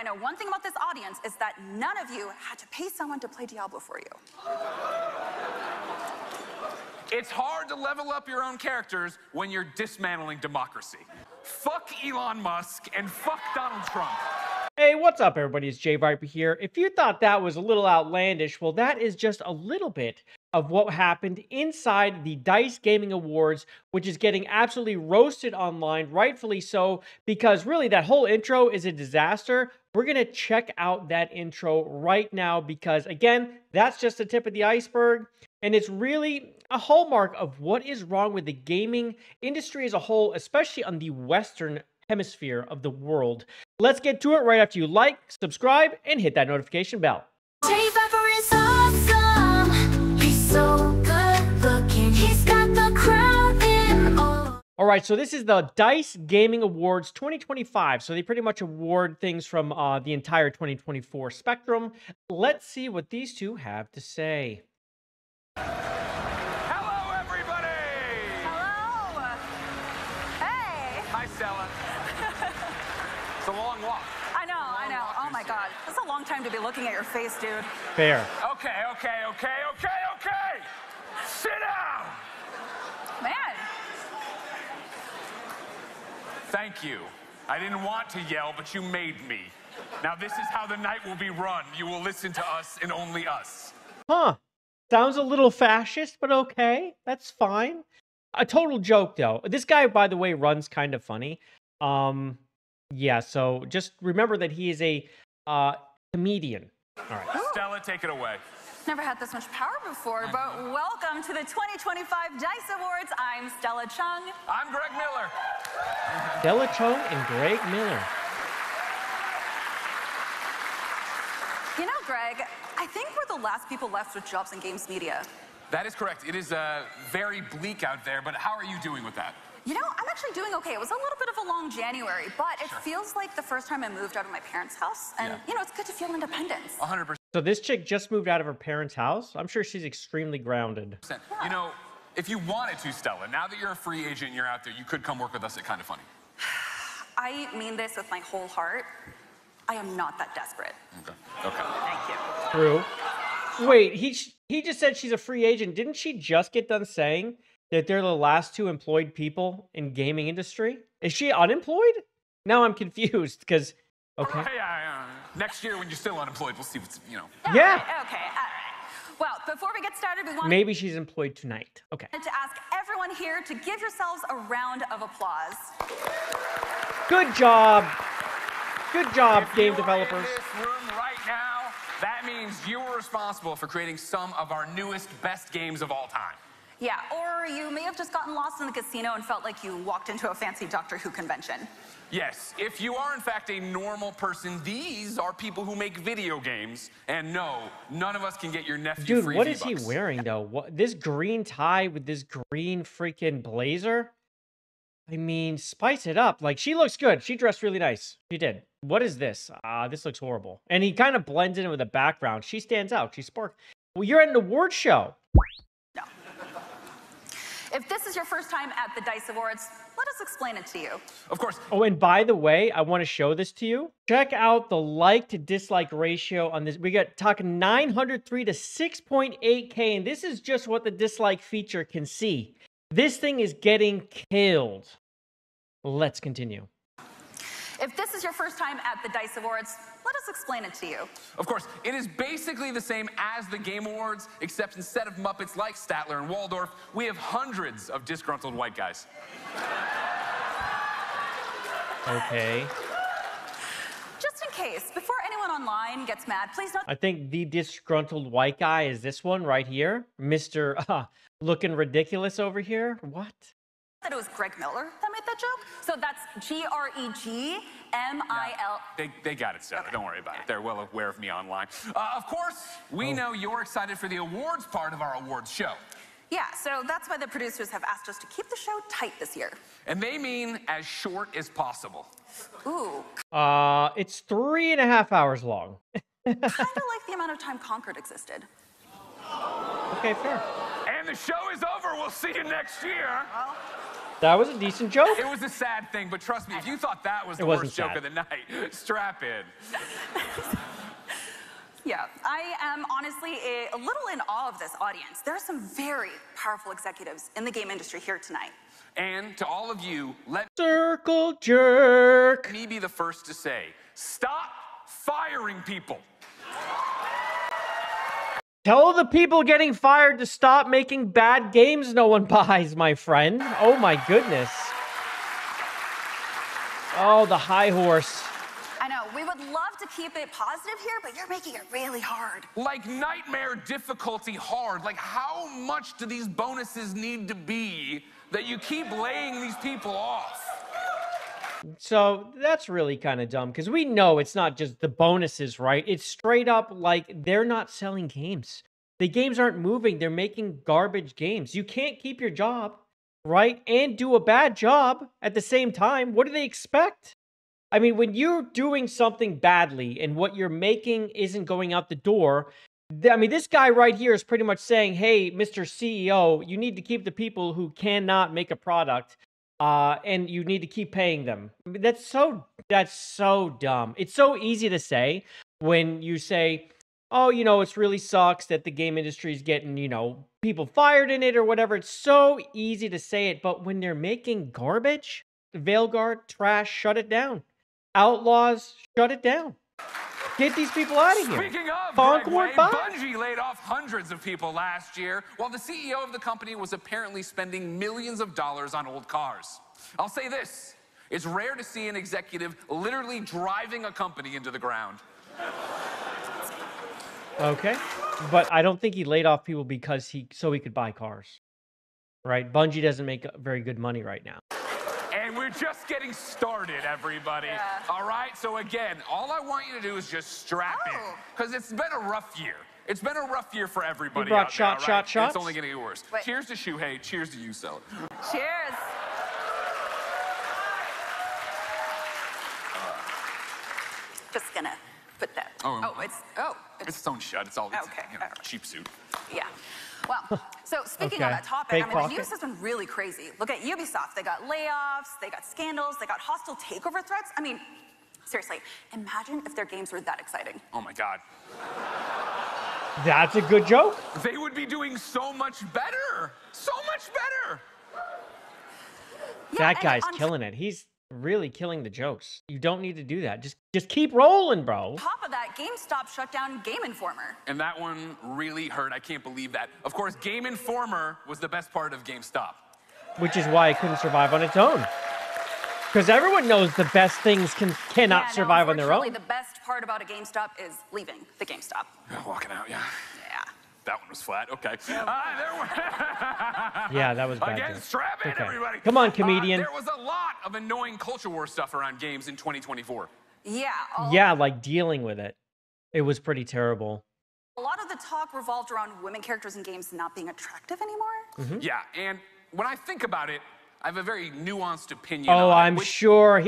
I know one thing about this audience is that none of you had to pay someone to play Diablo for you. It's hard to level up your own characters when you're dismantling democracy. Fuck Elon Musk and fuck Donald Trump. Hey, what's up, everybody? It's JayViper here. If you thought that was a little outlandish, well, that is just a little bit of what happened inside the DICE Gaming Awards, which is getting absolutely roasted online, rightfully so, because really that whole intro is a disaster. We're going to check out that intro right now because, again, that's just the tip of the iceberg, and it's really a hallmark of what is wrong with the gaming industry as a whole, especially on the Western hemisphere of the world. Let's get to it right after you like, subscribe, and hit that notification bell. JayViper is awesome. He's so good looking. He's got the crowd in awe. All right, so this is the DICE Gaming Awards 2025. So they pretty much award things from the entire 2024 spectrum. Let's see what these two have to say. Hello, everybody! Hello. Hey. Hi, Stella. It's a long walk. I know. Oh my God. That's a long time to be looking at your face, dude. Fair. Okay. Sit down! Man. Thank you. I didn't want to yell, but you made me. Now this is how the night will be run. You will listen to us and only us. Huh. Sounds a little fascist, but okay. That's fine. A total joke, though. This guy, by the way, runs kind of funny. Yeah, so just remember that he is a comedian. All right. Stella, take it away. Never had this much power before, but welcome to the 2025 DICE Awards. I'm Stella Chung. I'm Greg Miller. Stella Chung and Greg Miller. You know, Greg, I think we're the last people left with jobs in games media. That is correct. It is very bleak out there, but how are you doing with that? You know, I'm actually doing okay. It was a little bit of a long January, but it feels like the first time I moved out of my parents' house. And, you know, it's good to feel independence. 100%. So this chick just moved out of her parents' house. I'm sure she's extremely grounded. You know, if you wanted to, Stella, now that you're a free agent and you're out there, you could come work with us at Kinda Funny. I mean this with my whole heart. I am not that desperate. Okay. Thank you. True. Wait, he just said she's a free agent. Didn't she just get done saying that they're the last two employed people in gaming industry? Is she unemployed? Now I'm confused because, okay. Yeah. Next year when you're still unemployed, we'll see what's, you know. Yeah. Okay, all right. Well, before we get started, we want Maybe she's employed tonight. Okay. to ask everyone here to give yourselves a round of applause. Good job. Good job, If game you are developers. in this room right now, that means you were responsible for creating some of our newest, best games of all time. Yeah, or you may have just gotten lost in the casino and felt like you walked into a fancy Doctor Who convention. Yes, if you are in fact a normal person, these are people who make video games. And no, none of us can get your nephew Dude, free what is he V-Bucks. wearing, though? What, this green tie with this green freaking blazer? I mean, spice it up. Like, she looks good. She dressed really nice. She did. What is this? This looks horrible. And he kind of blends in with the background. She stands out. She sparks. Well, you're at an award show. No. If this is your first time at the DICE Awards, let us explain it to you. Of course. Oh, and by the way, I want to show this to you. Check out the like to dislike ratio on this. We got talking 903 to 6.8K, and this is just what the dislike feature can see. This thing is getting killed. Let's continue. If this is your first time at the DICE Awards, let us explain it to you. Of course, it is basically the same as the Game Awards, except instead of Muppets like Statler and Waldorf, we have hundreds of disgruntled white guys. Okay. Just in case, before anyone online gets mad, please note I think the disgruntled white guy is this one right here. Mr. Looking ridiculous over here. What? that it was Greg Miller that made that joke. So that's G-R-E-G-M-I-L. They got it, Sarah. Okay. Don't worry about it. They're well aware of me online. Of course, we know you're excited for the awards part of our awards show. Yeah, so that's why the producers have asked us to keep the show tight this year. And they mean as short as possible. Ooh, It's 3.5 hours long. kind of like the amount of time Concord existed. Okay, fair. And the show is over. We'll see you next year. Well, That was a decent joke. It was a sad thing, but trust me, if you thought that was the wasn't worst joke sad. of the night, strap in. Yeah, I am honestly a little in awe of this audience. There are some very powerful executives in the game industry here tonight. And to all of you, let Circle jerk. me be the first to say, stop firing people. Tell the people getting fired to stop making bad games no one buys, my friend. Oh my goodness. Oh, the high horse. I know, we would love to keep it positive here, but you're making it really hard. Like nightmare difficulty hard. Like how much do these bonuses need to be that you keep laying these people off? So that's really kind of dumb because we know it's not just the bonuses, right? It's straight up like they're not selling games. The games aren't moving. They're making garbage games. You can't keep your job, right? And do a bad job at the same time. What do they expect? I mean, when you're doing something badly and what you're making isn't going out the door, I mean, this guy right here is pretty much saying, hey, Mr. CEO, you need to keep the people who cannot make a product. And you need to keep paying them. I mean, that's so dumb. It's so easy to say when you say, oh, you know, it really sucks that the game industry is getting, you know, people fired in it or whatever. It's so easy to say it. But when they're making garbage, Veilguard, trash, shut it down. Outlaws, shut it down. Get these people out of here. Speaking of Concord, Greg Wade, Bungie laid off hundreds of people last year, while the CEO of the company was apparently spending millions of dollars on old cars. I'll say this, it's rare to see an executive literally driving a company into the ground. Okay, but I don't think he laid off people because he could buy cars, right? Bungie doesn't make very good money right now. And we're just getting started, everybody. Yeah. All right, so again, all I want you to do is just strap in, because it's been a rough year. It's been a rough year for everybody. You brought out there, all right? shots? It's only going to get worse. Wait. Cheers to Shuhei. Cheers to you, Stella. Cheers. Just gonna put that. It's its own shut. It's all it's, Okay, you know, all right. cheap suit. Yeah. Well, so speaking Okay. of that topic, Fake I mean, the pocket. news has been really crazy. Look at Ubisoft. They got layoffs, they got scandals, they got hostile takeover threats. I mean, seriously, imagine if their games were that exciting. Oh my God. That's a good joke. They would be doing so much better. So much better. Yeah, That and guy's on killing it. He's really killing the jokes. You don't need to do that. Just keep rolling, bro. top of that, GameStop shut down Game Informer. And that one really hurt. I can't believe that. Of course, Game Informer was the best part of GameStop. Which is why it couldn't survive on its own. Because everyone knows the best things cannot survive on their own. The best part about a GameStop is leaving the GameStop. Walking out, yeah. Yeah. That one was flat. Okay. Yeah, that was bad. Again, joke. strap in, Okay. everybody. Come on, comedian. There was a lot of annoying culture war stuff around games in 2024. Yeah. Yeah, like dealing with it. It was pretty terrible. A lot of the talk revolved around women characters in games not being attractive anymore. Yeah, and when I think about it, I have a very nuanced opinion Oh, on I'm it, which- sure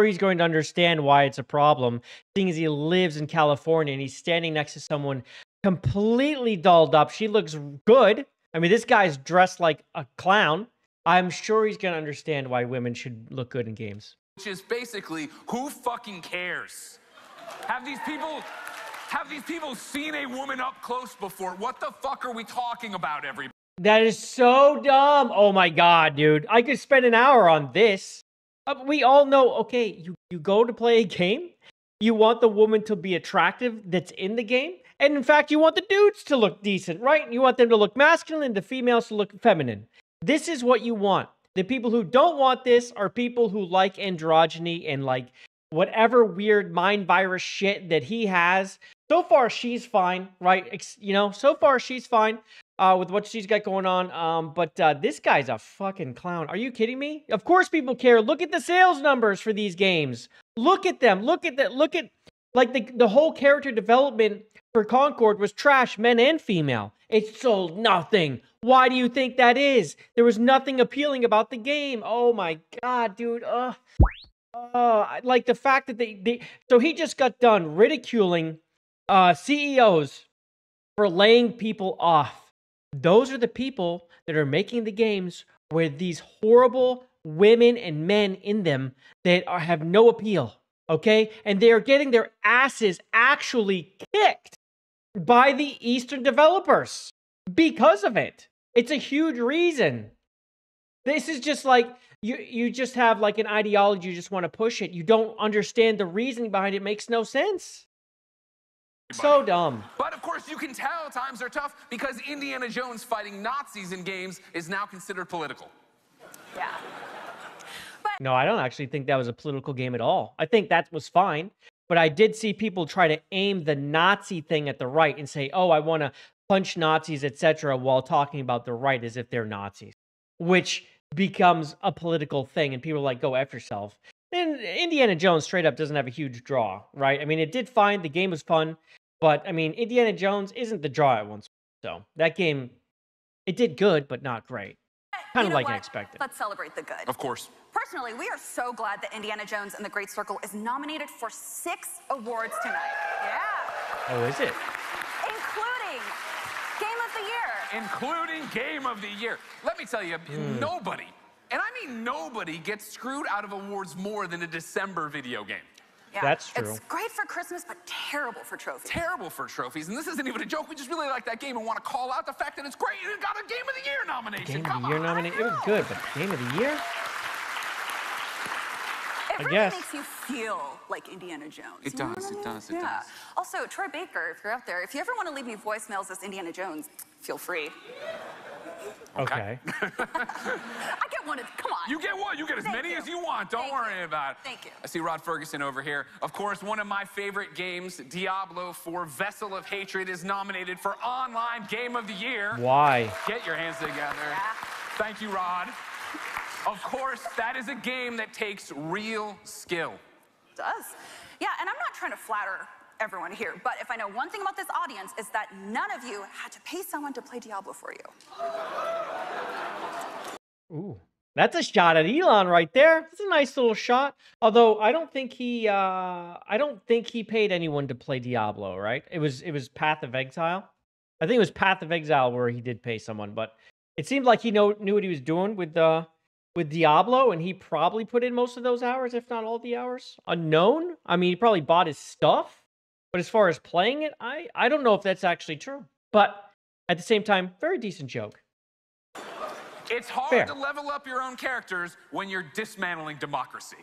he's going to understand why it's a problem, seeing as he lives in California and he's standing next to someone completely dolled up. She looks good. I mean, this guy's dressed like a clown. I'm sure he's going to understand why women should look good in games. which is basically, who fucking cares? Have these people seen a woman up close before? What the fuck are we talking about, everybody? That is so dumb. Oh my God, dude. I could spend an hour on this. We all know, okay, you go to play a game, you want the woman to be attractive that's in the game, and in fact, you want the dudes to look decent, right? You want them to look masculine, the females to look feminine. This is what you want. The people who don't want this are people who like androgyny and like whatever weird mind virus shit that he has. So far, she's fine, right? You know, so far, she's fine with what she's got going on. But this guy's a fucking clown. Are you kidding me? Of course people care. Look at the sales numbers for these games. Look at them. Look at that. Look at, like, the whole character development for Concord was trash, men and female. It sold nothing. Why do you think that is? There was nothing appealing about the game. Oh my God, dude. Like the fact that so he just got done ridiculing CEOs for laying people off. Those are the people that are making the games with these horrible women and men in them that have no appeal, okay? And they are getting their asses actually kicked by the Eastern developers because of it. It's a huge reason. This is just like, you just have like an ideology, you just want to push it. You don't understand the reasoning behind it. It makes no sense. So dumb. But of course, you can tell times are tough because Indiana Jones fighting Nazis in games is now considered political. Yeah. No, I don't actually think that was a political game at all. I think that was fine. But I did see people try to aim the Nazi thing at the right and say, oh, I want to punch Nazis, etc., while talking about the right as if they're Nazis, which becomes a political thing. And people are like, go F yourself. And Indiana Jones straight up doesn't have a huge draw, right? I mean, it did fine. The game was fun. But, I mean, Indiana Jones isn't the draw it once. So, that game, it did good, but not great. Kind of like I expected. Let's celebrate the good. Of course. Personally, we are so glad that Indiana Jones and the Great Circle is nominated for 6 awards tonight. Yeah. Oh, is it? Including Game of the Year. Including Game of the Year. Let me tell you, nobody, and I mean nobody, gets screwed out of awards more than a December video game. Yeah. That's true. It's great for Christmas, but terrible for trophies. Terrible for trophies, and this isn't even a joke. We just really like that game and want to call out the fact that it's great and it got a Game of the Year nomination. Game of the Year nomination? It was good, but Game of the Year? It really makes you feel like Indiana Jones. It does, it does, it does. Also, Troy Baker, if you're out there, if you ever want to leave me voicemails as Indiana Jones, feel free. Okay. I get one. Come on. You get one. You get as many as you want. Don't worry about it. Thank you. I see Rod Ferguson over here. Of course, one of my favorite games, Diablo 4 Vessel of Hatred, is nominated for Online Game of the Year. Why? Get your hands together. Thank you, Rod. Of course, that is a game that takes real skill. It does. Yeah, and I'm not trying to flatter everyone here, but if I know one thing about this audience is that none of you had to pay someone to play Diablo for you. Ooh, that's a shot at Elon right there. That's a nice little shot. Although I don't think he paid anyone to play Diablo, right? It was Path of Exile. I think it was Path of Exile where he did pay someone, but it seemed like he knew what he was doing with Diablo, and he probably put in most of those hours, if not all the hours. Unknown. I mean, he probably bought his stuff. But as far as playing it, I don't know if that's actually true. But at the same time, very decent joke. It's hard to level up your own characters when you're dismantling democracy.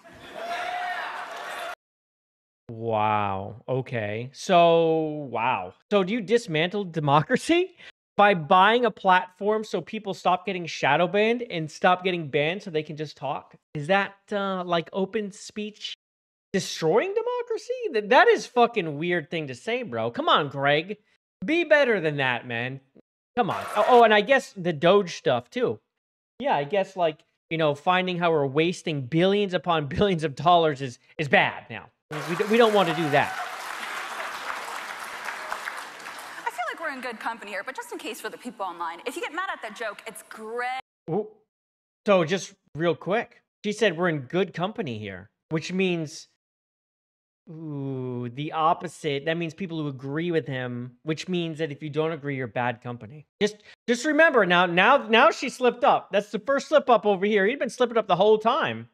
Wow. Okay. So, wow. So do you dismantle democracy by buying a platform so people stop getting shadow banned and stop getting banned so they can just talk? Is that like open speech destroying democracy? That is fucking weird thing to say, bro. Come on, Greg. Be better than that, man. Come on. Oh, and I guess the Doge stuff, too. Yeah, I guess, like, you know, finding how we're wasting billions upon billions of dollars is bad now. We don't want to do that. I feel like we're in good company here, but just in case for the people online, if you get mad at that joke, it's Greg. Ooh. So, just real quick. She said we're in good company here, which means... Ooh, the opposite. That means people who agree with him, which means that if you don't agree, you're bad company. Just remember now she slipped up. That's the first slip up over here. He'd been slipping up the whole time.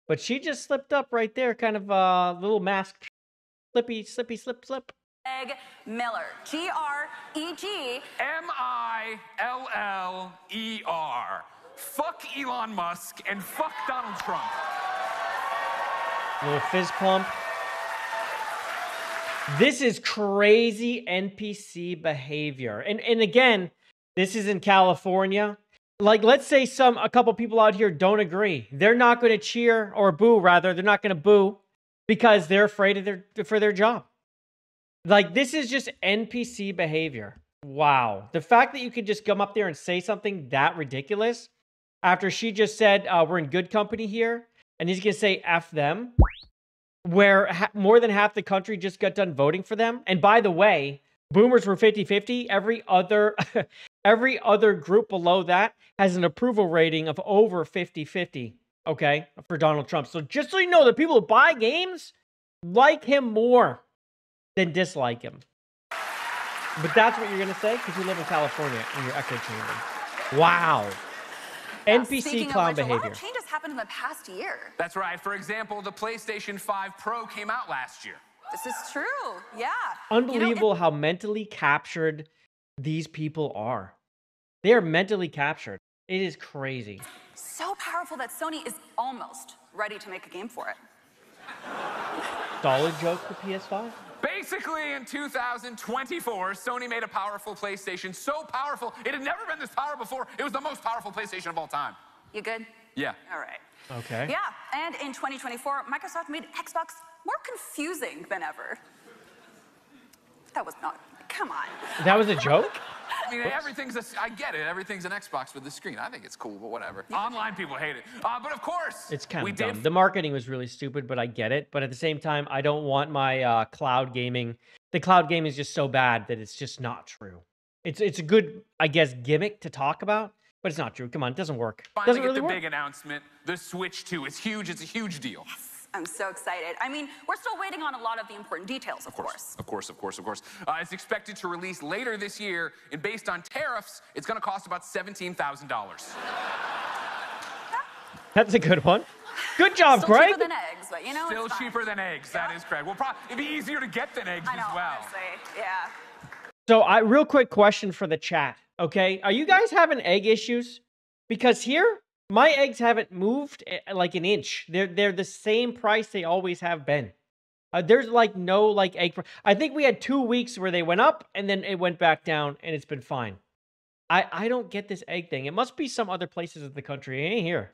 But she just slipped up right there, kind of a little mask. Slippy, slip. Greg Miller. G-R-E-G. M-I-L-L-E-R. Fuck Elon Musk and fuck Donald Trump. Little fizz pump. This is crazy NPC behavior. And again, this is in California. Like, let's say a couple people out here don't agree. They're not going to cheer or boo, rather. They're not going to boo because they're afraid for their job. Like, this is just NPC behavior. Wow. The fact that you could just come up there and say something that ridiculous after she just said, we're in good company here, and he's going to say F them, where more than half the country just got done voting for them. And by the way, boomers were 50-50. Every other group below that has an approval rating of over 50-50, okay, for Donald Trump. So just so you know, the people who buy games like him more than dislike him. But that's what you're going to say because you live in California in your echo chamber. Wow. NPC Speaking clown of which, a behavior. lot of changes happened in the past year. That's right. For example, the PlayStation 5 Pro came out last year. This is true. Yeah. Unbelievable how mentally captured these people are. They are mentally captured. It is crazy. So powerful that Sony is almost ready to make a game for it. Solid joke for PS5? Basically, in 2024, Sony made a powerful PlayStation, so powerful, it had never been this powerful before. It was the most powerful PlayStation of all time. You good? Yeah. All right. Okay. Yeah, and in 2024, Microsoft made Xbox more confusing than ever. That was not, come on. That was a joke? I mean, I get it. Everything's an Xbox with the screen. I think it's cool, but whatever. Online people hate it. But of course, It's kind of dumb. The marketing was really stupid, but I get it. But at the same time, I don't want my cloud gaming. The cloud gaming is just so bad that it's just not true. It's a good, I guess, gimmick to talk about, but it's not true. Come on, it doesn't work. Finally Doesn't really get the work. big announcement. The Switch 2 is huge. It's a huge deal. I'm so excited. I mean, we're still waiting on a lot of the important details, of course. Of course. It's expected to release later this year, and based on tariffs, it's going to cost about $17,000. That's a good one. Good job, Still Greg. cheaper than eggs, but you know, Still it's fine. cheaper than eggs. Yeah. That is correct. Well, it'd be easier to get than eggs I know, as well. honestly, yeah. So, real quick question for the chat. Okay, are you guys having egg issues? Because here, my eggs haven't moved like an inch. They're the same price they always have been. There's like no like egg. I think we had 2 weeks where they went up and then it went back down, and it's been fine. I don't get this egg thing. It must be some other places of the country. It ain't here.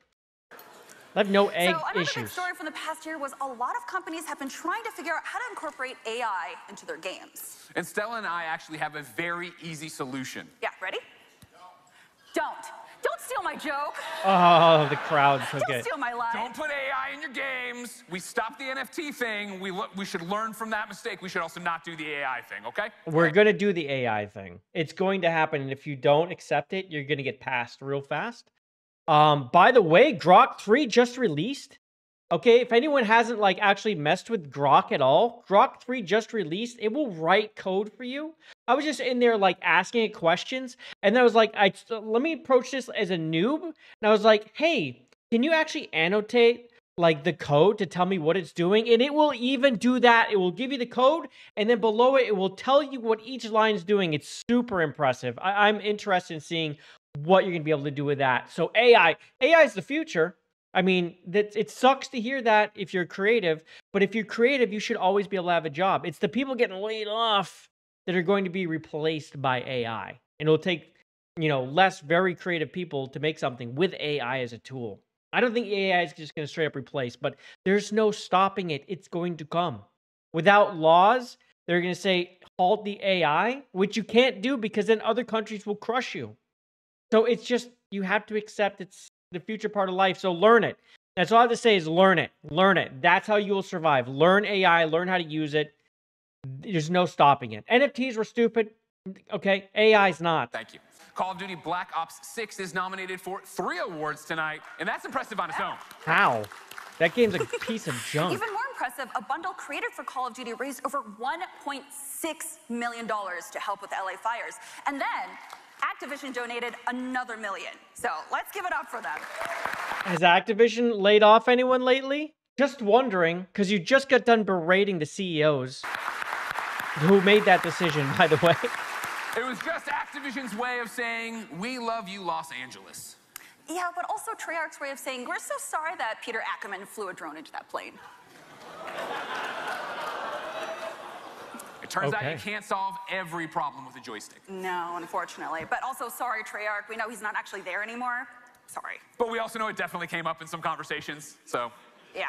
I have no egg So another issues. big story from the past year was a lot of companies have been trying to figure out how to incorporate AI into their games. And Stella and I actually have a very easy solution. Yeah, ready? Don't steal my joke. Oh, the crowd took Don't it. steal my line. Don't put AI in your games. We stopped the NFT thing. We should learn from that mistake. We should also not do the AI thing, okay? We're going to do the AI thing. It's going to happen, and if you don't accept it, you're going to get passed real fast. By the way, Grok 3 just released. Okay, if anyone hasn't like actually messed with Grok at all, Grok 3 just released. It will write code for you. I was just in there like asking it questions, and I was like, let me approach this as a noob. And I was like, hey, can you actually annotate like the code to tell me what it's doing? And it will even do that. It will give you the code, and then below it, it will tell you what each line is doing. It's super impressive. I'm interested in seeing what you're going to be able to do with that. So AI is the future. I mean, it sucks to hear that if you're creative, but if you're creative, you should always be able to have a job. It's the people getting laid off that are going to be replaced by AI. And it'll take, less very creative people to make something with AI as a tool. I don't think AI is just going to straight up replace, but there's no stopping it. It's going to come. Without laws, they're going to say, halt the AI, which you can't do because then other countries will crush you. So it's just, you have to accept it's the future part of life. So learn it. That's all I have to say is learn it. Learn it. That's how you will survive. Learn AI. Learn how to use it. There's no stopping it. NFTs were stupid. Okay. AI's not. Thank you. Call of Duty Black Ops 6 is nominated for 3 awards tonight, and that's impressive on its own. How? That game's a piece of junk. Even more impressive, a bundle created for Call of Duty raised over $1.6 million to help with the LA fires. And then Activision donated another $1 million. So let's give it up for them. Has Activision laid off anyone lately? Just wondering, because you just got done berating the CEOs who made that decision, by the way. It was just Activision's way of saying, we love you, Los Angeles. Yeah, but also Treyarch's way of saying, we're so sorry that Peter Ackerman flew a drone into that plane. It turns out you can't solve every problem with a joystick. No, unfortunately. But also, sorry, Treyarch. We know he's not actually there anymore. Sorry. But we also know it definitely came up in some conversations, so. Yeah.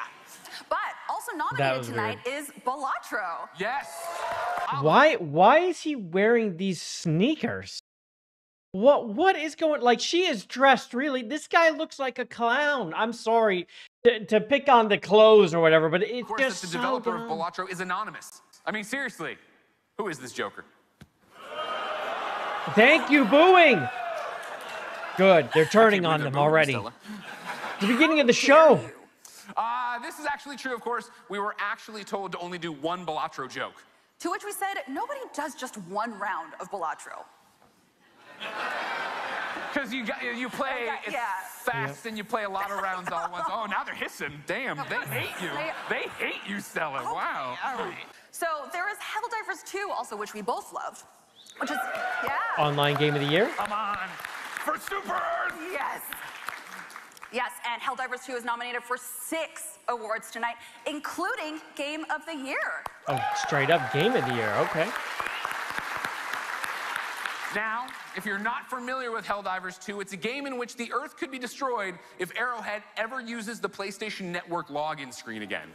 But also nominated tonight is Balatro. Yes. Why is he wearing these sneakers? What is going, like, she is dressed really, this guy looks like a clown. I'm sorry to pick on the clothes or whatever, but it's just the developer of Balatro is anonymous. I mean, seriously, who is this Joker? Thank you, booing. Good, they're turning on them already. The beginning of the show. This is actually true, of course. We were actually told to only do one Balatro joke. To which we said, nobody does just one round of Balatro. Because you play it's fast and you play a lot of rounds all at once. Oh, now they're hissing. Damn, they hate you. They hate you, Stella. Wow. All right. So there is Helldivers 2 also, which we both loved. Which is, Online game of the year? Come on. For Super Earth. Yes. Yes, and Helldivers 2 is nominated for 6 awards tonight, including Game of the Year. Oh, straight up game of the year. Okay. Now, if you're not familiar with Helldivers 2, it's a game in which the Earth could be destroyed if Arrowhead ever uses the PlayStation Network login screen again.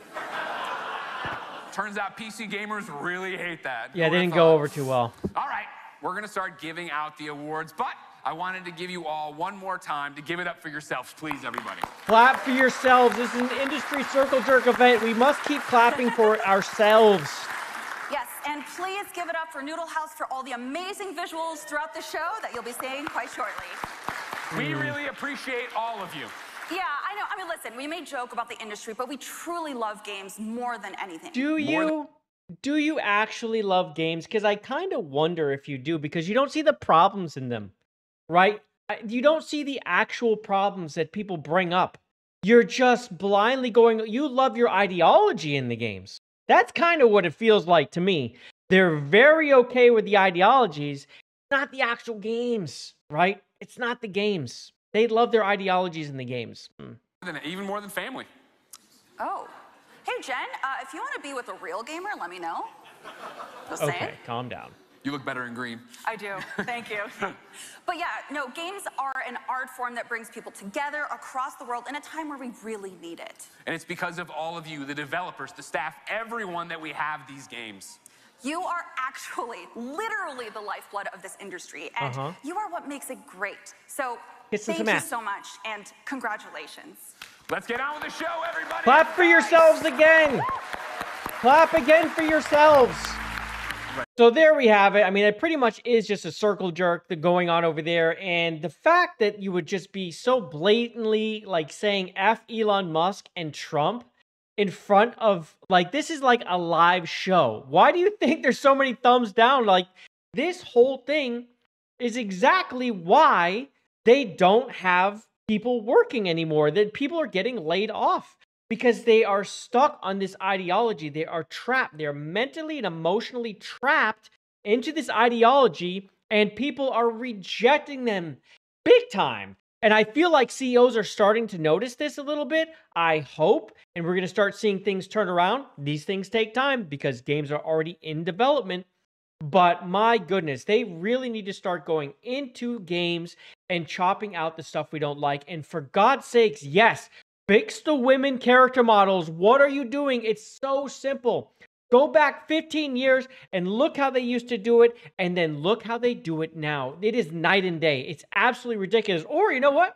Turns out PC gamers really hate that. Yeah, they didn't go over too well. All right, we're going to start giving out the awards, but I wanted to give you all one more time to give it up for yourselves, please, everybody. Clap for yourselves. This is an industry circle jerk event. We must keep clapping for ourselves. Yes, and please give it up for Noodle House for all the amazing visuals throughout the show that you'll be seeing quite shortly. We really appreciate all of you. Yeah, I know. I mean, listen, we may joke about the industry, but we truly love games more than anything. Do you? Do you actually love games? Because I kind of wonder if you do, because you don't see the problems in them, right? You don't see the actual problems that people bring up. You're just blindly going, you love your ideology in the games. That's kind of what it feels like to me. They're very okay with the ideologies, not the actual games, right? It's not the games. They love their ideologies in the games. Even more than family. Oh. Hey, Jen, if you want to be with a real gamer, let me know. Just Okay, saying. calm down. You look better in green. I do. Thank you. But yeah, no, games are an art form that brings people together across the world in a time where we really need it. And it's because of all of you, the developers, the staff, everyone that we have these games. You are actually, literally the lifeblood of this industry, and you are what makes it great. So thank you so much, and congratulations. Let's get on with the show, everybody. Clap for yourselves again. Clap again for yourselves. So there we have it. I mean, it pretty much is just a circle jerk that's going on over there. And the fact that you would just be so blatantly like saying F Elon Musk and Trump in front of, like, this is like a live show. Why do you think there's so many thumbs down? Like, this whole thing is exactly why they don't have people working anymore. That people are getting laid off because they are stuck on this ideology. They are trapped. They're mentally and emotionally trapped into this ideology, and people are rejecting them big time. And I feel like CEOs are starting to notice this a little bit. I hope. And we're going to start seeing things turn around. These things take time because games are already in development. But my goodness, they really need to start going into games and chopping out the stuff we don't like. And for God's sakes, yes, fix the women character models. What are you doing? It's so simple. Go back 15 years and look how they used to do it, and then look how they do it now. It is night and day. It's absolutely ridiculous. Or you know what?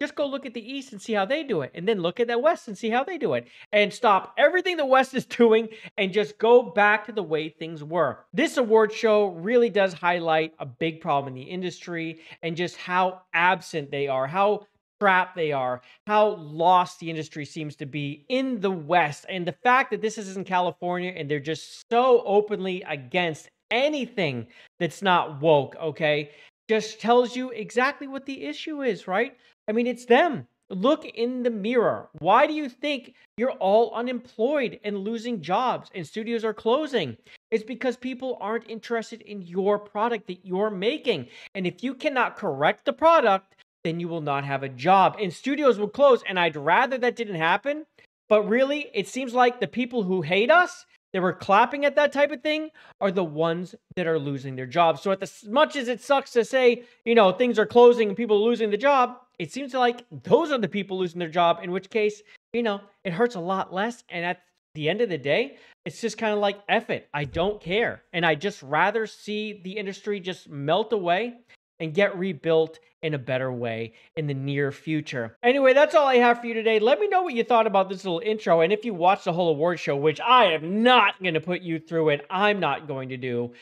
Just go look at the East and see how they do it, and then look at the West and see how they do it, and stop everything the West is doing and just go back to the way things were. This award show really does highlight a big problem in the industry and just how absent they are, how trapped they are, how lost the industry seems to be in the West. And the fact that this is in California and they're just so openly against anything that's not woke, okay, just tells you exactly what the issue is, right? I mean, it's them. Look in the mirror. Why do you think you're all unemployed and losing jobs and studios are closing? It's because people aren't interested in your product that you're making. And if you cannot correct the product, then you will not have a job and studios will close. And I'd rather that didn't happen. But really, it seems like the people who hate us, that were clapping at that type of thing, are the ones that are losing their jobs. So as much as it sucks to say, you know, things are closing and people are losing the job, it seems like those are the people losing their job, in which case, you know, it hurts a lot less. And at the end of the day, it's just kind of like, F it, I don't care. And I just rather see the industry just melt away and get rebuilt in a better way in the near future. Anyway, that's all I have for you today. Let me know what you thought about this little intro, and if you watched the whole award show, which I am not going to put you through it, I'm not going to do,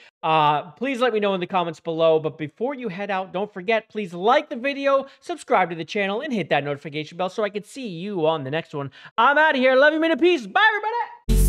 please let me know in the comments below. But before you head out, don't forget, please like the video, subscribe to the channel, and hit that notification bell so I can see you on the next one. I'm out of here. Love you, man, and peace. Bye, everybody.